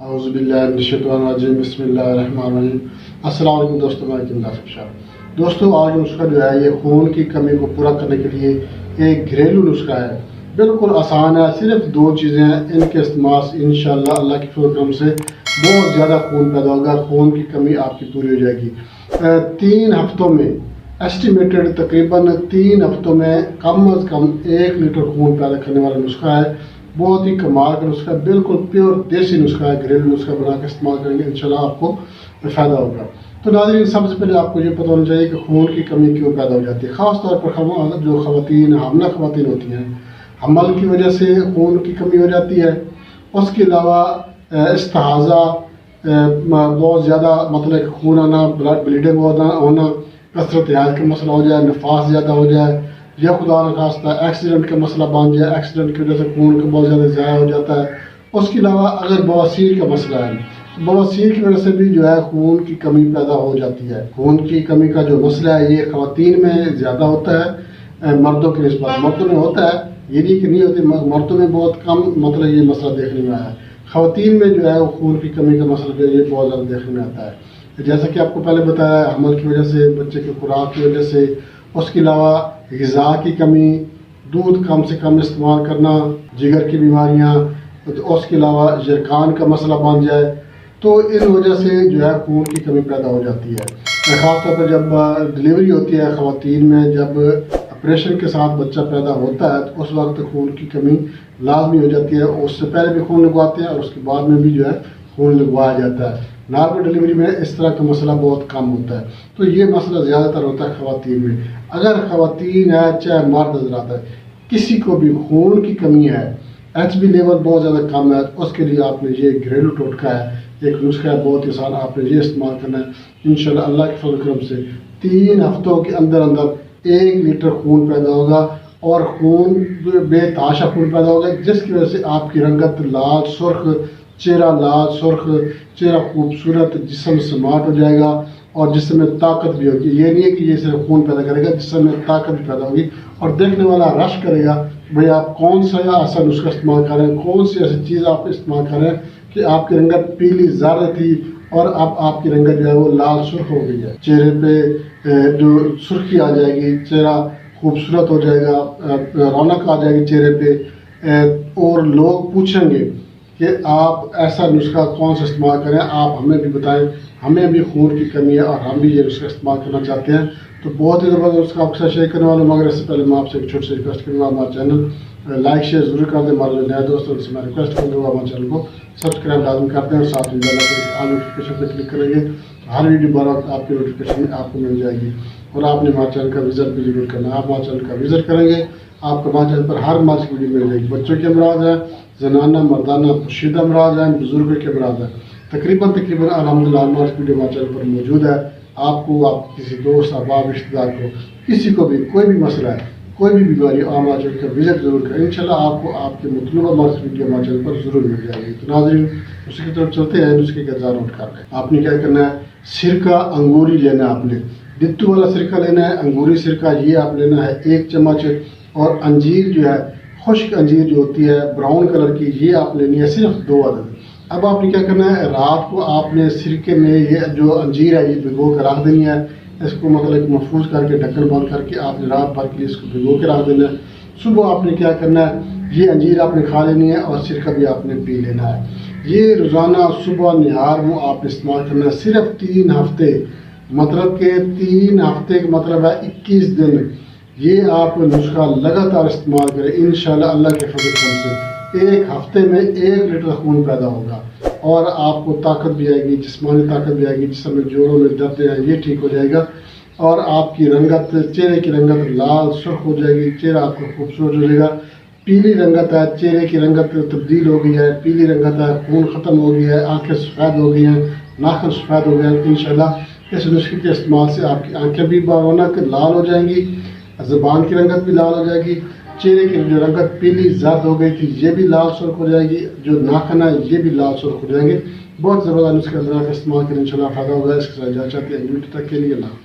अऊज़ुबिल्लाहिमिनश्शैतानिर्रजीम बिस्मिल्लाहिर्रहमानिर्रहीम। अस्सलाम वालेकुम दोस्तों, मैं किमदास शाह। दोस्तों, आज नुस्खा जो है ये खून की कमी को पूरा करने के लिए एक घरेलू नुस्खा है। बिल्कुल आसान है, सिर्फ दो चीज़ें हैं, इनके इस्तेमाल से इंशाअल्लाह अल्लाह के फज़ल करम से बहुत ज़्यादा खून पैदा होगा, खून की कमी आपकी पूरी हो जाएगी। 3 हफ्तों में एस्टिमेटेड तकरीबन 3 हफ्तों में कम अज़ कम 1 लीटर खून पैदा करने वाला नुस्खा है। बहुत ही कमाल का नुस्खा है, बिल्कुल प्योर देसी नुस्खा है। घरेलू नुस्खा बना के इस्तेमाल करेंगे, इंशाल्लाह आपको फ़ायदा होगा। तो नाज़रीन, सबसे पहले आपको ये पता होना चाहिए कि खून की कमी क्यों पैदा हो जाती है। ख़ास तौर पर जो ख़वातीन हामला ख़वातीन होती हैं, हमल की वजह से खून की कमी हो जाती है। उसके अलावा इस्तिहाज़ा, बहुत ज़्यादा मतलब खून आना, ब्लड ब्लीडिंग होना, कसरत हयाज का मसला हो जाए, नफास ज़्यादा हो जाए, या खुदा न खास्ता एक्सीडेंट का मसला बन जाए, एक्सीडेंट की वजह से खून का बहुत ज़्यादा ज़ाया हो जाता है। उसके अलावा अगर बवासीर का मसला है, तो बवासीर की वजह से भी जो है खून की कमी पैदा हो जाती है। खून की कमी का जो मसला है ये ख़वातीन में ज़्यादा होता है मर्दों की निस्बत। मर्दों में होता है, ये नहीं कि नहीं होती, मर्दों में बहुत कम मतलब ये मसला देखने में आया है। ख़वातीन में जो है वो खून की कमी का मसला जो है ये बहुत ज़्यादा देखने में आता है। जैसा कि आपको पहले बताया, हमल की वजह से, बच्चे की खुराक की वजह से, उसके अलावा ग़िज़ा की कमी, दूध कम से कम इस्तेमाल करना, जिगर की बीमारियाँ, तो उसके अलावा ज़रक़ान का मसला बन जाए, तो इन वजह से जो है खून की कमी पैदा हो जाती है। ख़ास तौर पर जब डिलीवरी होती है ख़वातीन में, जब ऑपरेशन के साथ बच्चा पैदा होता है, तो उस वक्त खून की कमी लाजमी हो जाती है। उससे पहले भी खून लगवाते हैं और उसके बाद में भी जो है खून लगवाया जाता है। नॉर्मल डिलीवरी में इस तरह का मसला बहुत कम होता है, तो ये मसला ज़्यादातर होता है ख़वातीन में। अगर ख़वातीन है चाहे मर्द हज़रात है, किसी को भी खून की कमी है, HB लेवल बहुत ज़्यादा कम है, तो उसके लिए आपने ये घरेलू टोटका है, एक नुस्खा है बहुत ही आसान, आपने ये इस्तेमाल करना है। इंशाल्लाह अल्लाह के फज़ल करम से 3 हफ्तों के अंदर अंदर 1 लीटर खून पैदा होगा, और खून बेतहाशा खून पैदा होगा, जिसकी वजह से आपकी रंगत लाल सुर्ख, चेहरा लाल सुर्ख, चेहरा खूबसूरत, जिस्म स्मार्ट हो जाएगा, और जिस्म में ताकत भी होगी। ये नहीं है कि ये सिर्फ खून पैदा करेगा, जिस्म में ताकत भी पैदा होगी, और देखने वाला रश करेगा भाई आप कौन सा ऐसा नुस्खा इस्तेमाल कर रहे हैं, कौन सी ऐसी चीज़ आप इस्तेमाल कर रहे हैं कि आपकी रंगत पीली ज़्यादा थी और अब आपकी रंगत जो है वो लाल सुर्ख हो गई है। चेहरे पे जो सुर्खी आ जाएगी, चेहरा खूबसूरत हो जाएगा, रौनक आ जाएगी चेहरे पे, और लोग पूछेंगे कि आप ऐसा नुस्खा कौन सा इस्तेमाल करें, आप हमें भी बताएं, हमें भी खून की कमी है और हम भी ये नुस्खा इस्तेमाल करना चाहते हैं। तो बहुत ही ज़बरदस्त नुस्खा आपके साथ शेयर करने वाला हूँ, मगर इससे पहले मैं आपसे एक छोटी सी रिक्वेस्ट करूँगा, हमारा चैनल लाइक शेयर ज़रूर कर दें। हमारे जो नए दोस्तों से मैं रिक्वेस्ट करूँगा हमारे चैनल को सब्सक्राइब लाजमी करते हैं, और साथ में ऑल नोटिफिकेशन पर क्लिक करेंगे, हर वीडियो बर वक्त आपकी नोटिफिकेशन आपको मिल जाएगी। और आपने हमारे चैनल का विज़िट भी जरूर करना है। आप हमारे चैनल का विज़िट करेंगे, आपको हमारे चैनल पर हर मास की वीडियो मिल जाएगी। बच्चों के अमराज हैं, जनाना मर्दाना पोशीदा अमराज हैं, बुजुर्गों के अमराज हैं, तकरीबन अल्हम्दुलिल्लाह हमारे वीडियो हमारे चैनल पर मौजूद है। आपको, आप किसी दोस्त, अहबाब, रिश्तेदार को, किसी को भी कोई भी मसला है, कोई भी बीमारी, हमारे चैनल का विज़िट जरूर करें। इंशाल्लाह आपको आपके मतलूबा मास वीडियो हमारे चैनल पर जरूर मिल जाएगी। तो नाज़रीन, उसकी तरफ चलते हैं, उसके गज़ा नोट कर लें। आपने क्या करना है, सिरका अंगूरी लेना है, आपने दित्तू वाला सिरका लेना है, अंगूरी सिरका ये आप लेना है 1 चम्मच, और अंजीर जो है, खुश्क अंजीर जो होती है ब्राउन कलर की, ये आप लेनी है सिर्फ 2 अदद। अब आपने क्या करना है, रात को आपने सिरके में ये जो अंजीर है ये भिगो के रख देनी है। इसको मतलब महफूज करके ढक्कन बंद करके आपने रात भर के लिए इसको भिगो के रख देना है। सुबह आपने क्या करना है, ये अंजीर आपने खा लेनी है और सिरका भी आपने पी लेना है। ये रोज़ाना सुबह निहार मुँह आपने इस्तेमाल करना है, सिर्फ 3 हफ्ते, मतलब के 3 हफ्ते का मतलब है 21 दिन। ये आप नुस्खा लगातार इस्तेमाल करें, इंशाल्लाह अल्लाह के फज़ल से 1 हफ्ते में 1 लीटर खून पैदा होगा, और आपको ताकत भी आएगी, जिस्मानी ताकत भी आएगी, जिसमें में जोड़ों में दर्द है ये ठीक हो जाएगा, और आपकी रंगत, चेहरे की रंगत लाल सुर्ख हो जाएगी, चेहरा आपका खूबसूरत हो जाएगा। पीली रंगत है, चेहरे की रंगत तब्दील हो गई है, पीली रंगत है, खून ख़त्म हो गया है, आँखें सफ़ेद हो गई हैं, नाखून सफ़ेद हो गए हैं। इंशाल्लाह इस नुस्खे के इस्तेमाल से आपकी आँखें भी रौनक लाल हो जाएंगी, ज़ुबान की रंगत भी लाल हो जाएगी, चेहरे की जो रंगत पीली जर्द हो गई थी ये भी लाल सुर्ख हो जाएगी, जो नाखून है ये भी लाल सुर्ख हो जाएंगे। बहुत ज़बरदस्त नुस्खा बना कर इस्तेमाल करें, इंशाल्लाह फ़ायदा होगा। इसके साथ इजाज़त चाहते हैं, वीडियो तक के लिए अल्लाह।